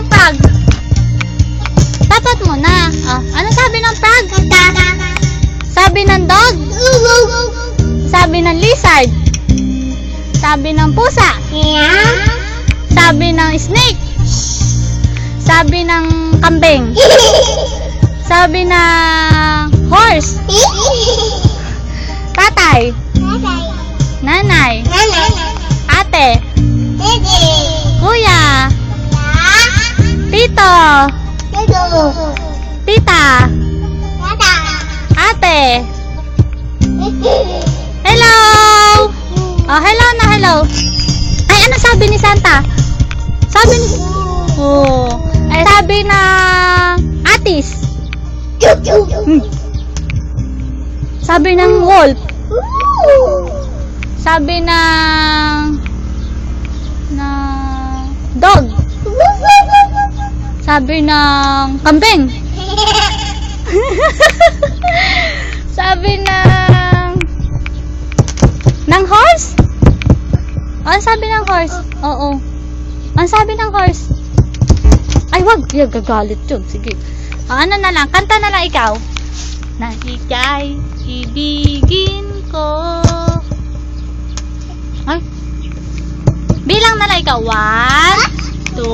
ng frog? Tapat mo na. Ano sabi ng frog? Sabi ng dog? Sabi ng lizard? Sabi ng pusa? Sabi ng snake? Sabi ng kambing? Sabi ng horse? Tatay? Nanay? Ate? Kuya? Tito? Tita? Ate? Hello? Hello na, hello. Ay, ano sabi ni Santa? Sabi ni... Ay, sabi ng atis. Sabi ng wolf. Sabi ng dog. Sabi ng kambing. Sabi ng horse? Ano sabi ng horse? Oo. Ano sabi ng horse? Ay, wag. Gagalit yun. Sige. Ano na lang? Kanta na lang ikaw. Na ika'y ibigin ko. Ay. Bilang na lang ikaw. 1, 2,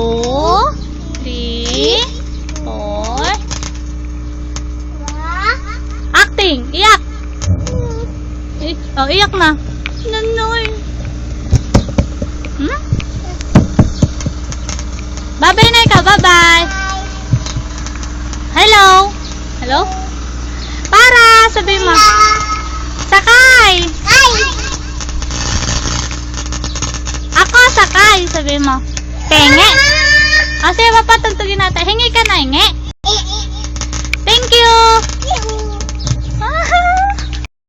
3, 4. Acting. Iyak. Iyak na. Nanoy. Bye-bye na ikaw. Bye-bye. Hello. Hello? Para, sabi mo. Sakay. Ako sakay, sabi mo. Penge. Kasi papatugtugin natin. Hingi ka na, hingi.